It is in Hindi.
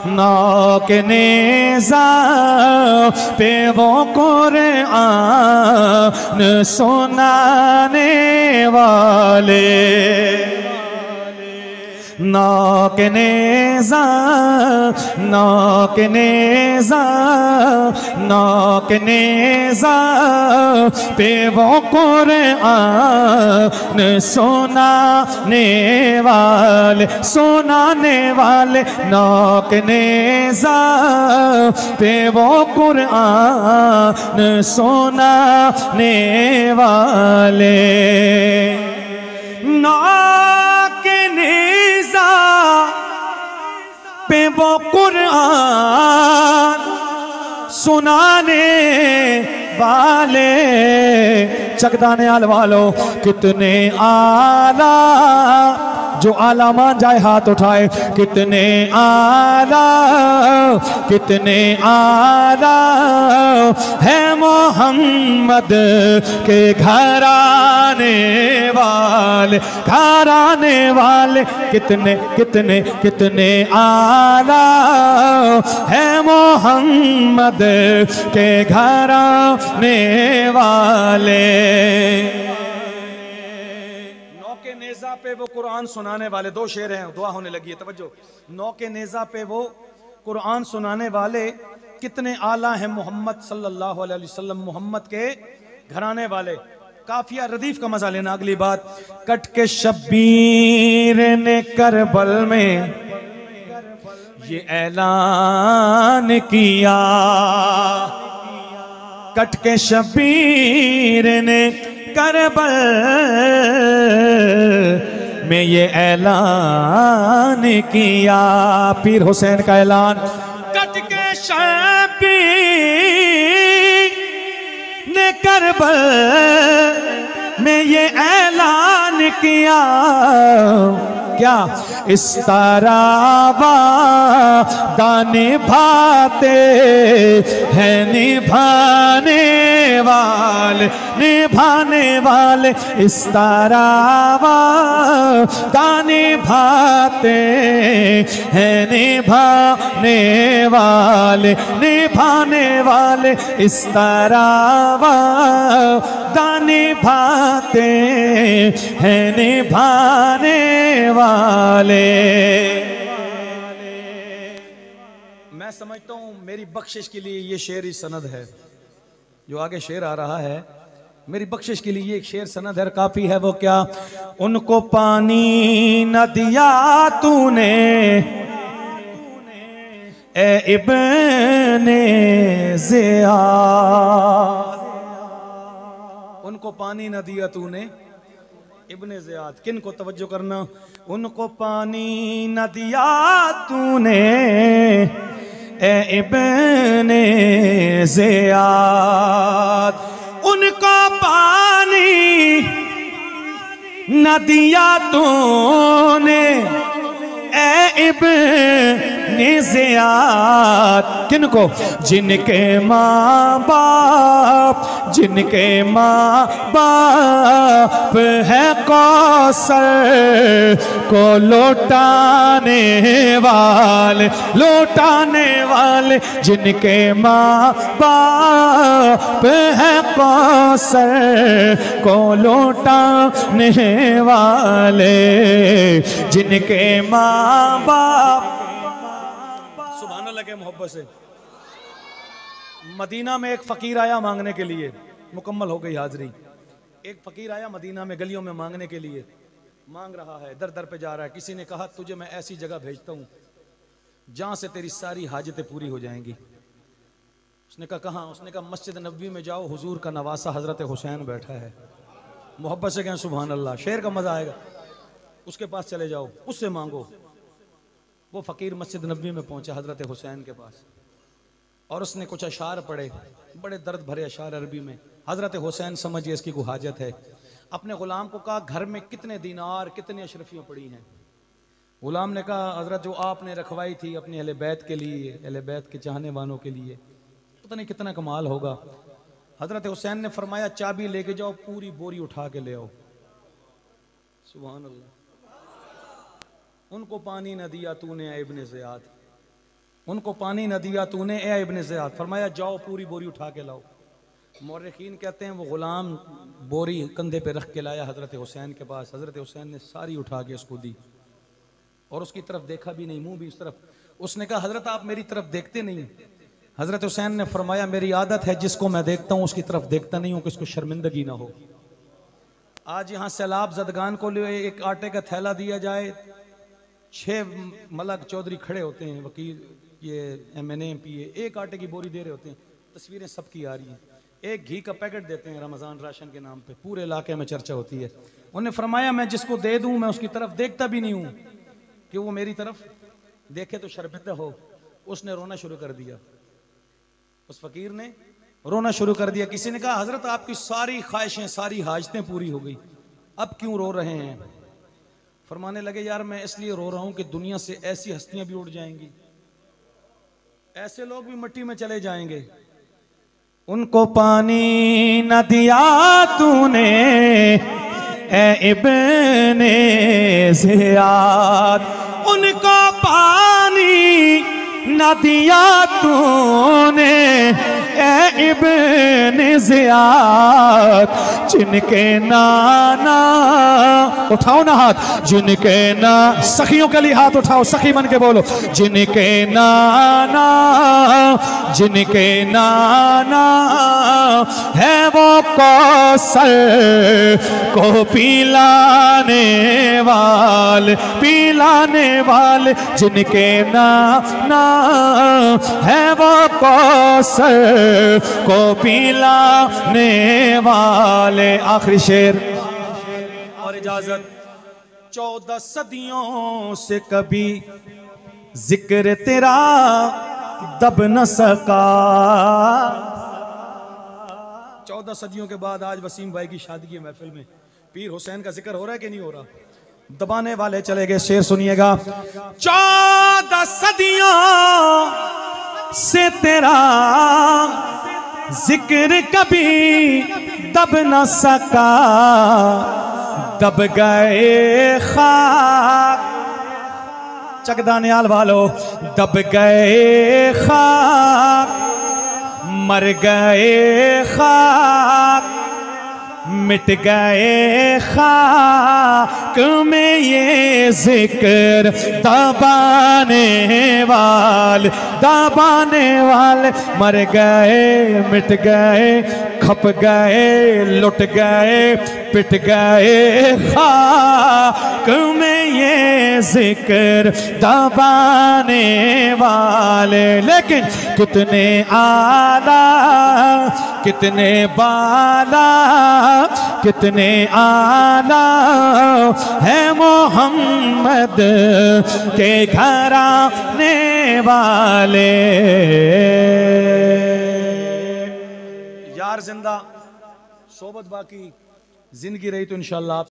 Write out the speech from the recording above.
नौक नेज़ा पे वो कुरान सुनाने वाले, नौक नेज़ा, नौक नेज़ा, नौक नेज़ा पे वो कुरान सुनाने वाले, सुनाने वाले, नौक नेज़ा पे वो कुरान सुनाने वाले। नौक नेज़ा पे वो कुरान सुनाने वाले, चकदाने आल वालों कितने आला, जो आला मान जाए हाथ उठाए, कितने आला, कितने आला है मोहम्मद के घराने वाले, घराने वाले, कितने कितने कितने आला है मोहम्मद के घराने वाले। नौके नेज़ा पे वो कुरान सुनाने वाले, दो शेर हैं, दुआ होने लगी है, तवज्जो। नौके नेज़ा पे वो कुरान सुनाने वाले कितने आला हैं मोहम्मद सल्लल्लाहु अलैहि वसल्लम, मोहम्मद के घराने वाले। काफिया रदीफ का मजा लेना। अगली बात, कट के शब्बीर ने करबल में ये ऐलान किया, कट के शब्बीर ने करबल में ये ऐलान किया, पीर हुसैन का ऐलान। कट के शब्बीर ने करबल में ये ऐलान किया, क्या इस तरह दाने भाते हैं निभाने वाले, निभाने वाले, इस तरह दाने भाते हैं निभाने वाले, निभाने वाले, इस तरह दाने भाते हैं निभाने वाले। मैं समझता हूं मेरी बख्शिश के लिए ये शेर ही सनद है, जो आगे शेर आ रहा है, मेरी बख्शिश के लिए ये एक शेर सनद है, काफी है। वो क्या, उनको पानी न दिया तूने ए इब्ने ज़ियाद, उनको पानी न दिया तूने इब्ने ज़ियाद। किन को तवज्जो करना, उनको पानी न दिया तूने ए इब्ने ज़ियाद, उनको पानी न दिया तूने ए इब्ने ज़ियाद। किन को, जिनके माँ बाप, जिनके माँ बाप है कौसर को लौटाने वाले, लौटाने वाले, जिनके माँ बाप है कौसर को लौटाने वाले, जिनके माँ बाप। सुभान अल्लाह के मोहब्बत से। मदीना में एक फकीर आया मांगने के लिए, मुकम्मल हो गई हाजिरी। एक फकीर आया मदीना में गलियों में मांगने के लिए, मांग रहा है, दर दर पे जा रहा है। किसी ने कहा तुझे मैं ऐसी जगह भेजता हूँ जहां से तेरी सारी हाजतें पूरी हो जाएंगी। उसने कहा कहाँ? उसने कहा मस्जिद नबवी में जाओ, हुजूर का नवासा हजरत हुसैन बैठा है। मोहब्बत से कहें सुभान अल्लाह, शेर का मजा आएगा। उसके पास चले जाओ, उससे मांगो। वो फकीर मस्जिद नबवी में पहुंचा हजरत हुसैन के पास, और उसने कुछ अशार पढ़े, बड़े दर्द भरे अशार अरबी में। हजरत हुसैन समझिए इसकी कोई हाजत है। अपने गुलाम को कहा घर में कितने दीनार, कितने अशरफियाँ पड़ी हैं। गुलाम ने कहा हजरत जो आपने रखवाई थी अपने अहले बैत के लिए, अहले बैत के चाहने वालों के लिए, पता नहीं कितना कमाल होगा। हजरत हुसैन ने फरमाया चाबी लेके जाओ, पूरी बोरी उठा के ले आओ। सुभान अल्लाह। उनको पानी न दिया तूने इब्ने ज़ियाद, उनको पानी न दिया तूने ए इब्ने ज़ियाद। फरमाया जाओ पूरी बोरी उठा के लाओ। मौरखीन कहते हैं वो गुलाम बोरी कंधे पे रख के लाया हज़रत हुसैन के पास। हज़रत हुसैन ने सारी उठा के उसको दी और उसकी तरफ देखा भी नहीं, मुंह भी उस तरफ। उसने कहा हज़रत आप मेरी तरफ देखते नहीं। हज़रत हुसैन ने फरमाया मेरी आदत है जिसको मैं देखता हूँ उसकी तरफ देखता नहीं हूँ कि उसको शर्मिंदगी ना हो। आज यहाँ सैलाब ज़दगान को लिए एक आटे का थैला दिया जाए, 6 मलक चौधरी खड़े होते हैं, वकील ये MNA MPA, एक आटे की बोरी दे रहे होते हैं, तस्वीरें सबकी आ रही हैं। एक घी का पैकेट देते हैं रमज़ान राशन के नाम पे, पूरे इलाके में चर्चा होती है। उन्होंने फरमाया मैं जिसको दे दूं मैं उसकी तरफ देखता भी नहीं हूं कि वो मेरी तरफ देखे तो शर्मिंदा हो। उसने रोना शुरू कर दिया, उस फकीर ने रोना शुरू कर दिया। किसी ने कहा हजरत आपकी सारी ख्वाहिशें सारी हाजतें पूरी हो गई, अब क्यों रो रहे हैं? फरमाने लगे यार मैं इसलिए रो रहा हूं कि दुनिया से ऐसी हस्तियां भी उड़ जाएंगी, ऐसे लोग भी मिट्टी में चले जाएंगे। उनको पानी न दिया तूने ए इब्ने ज़ियाद, उनको पानी न दिया तूने ए इब्ने ज़ियाद, जिनके नाना उठाओ ना हाथ, जिनके ना सखियों के लिए हाथ उठाओ, सखी बन के बोलो, जिनके नाना जिनके नाना है वो कौसर को पिलाने वाले, जिनके नाना है वो कौसर को पिलाने वाले। आखिरी शेर और इजाजत। 14 सदियों से कभी जिक्र तेरा दब न सका। 14 सदियों के बाद आज वसीम भाई की शादी की महफिल में पीर हुसैन का जिक्र हो रहा है कि नहीं हो रहा? दबाने वाले चले गए। शेर सुनिएगा। 14 सदियों से तेरा जिक्र कभी दब न सका, दब गए खाक चकदानियाल वालों, दब गए खाक, मर गए खाक, मिट गए खाक में ये जिक्र दबाने वाले, मर गए मिट गए, खप गए लुट गए, पिट गए खाक में ये जिक्र दबाने वाले। लेकिन कितने आला कितने बाला कितने आला है मोहम्मद के घराने वाले। यार जिंदा सोबत बाकी, जिंदगी रही तो इंशाअल्लाह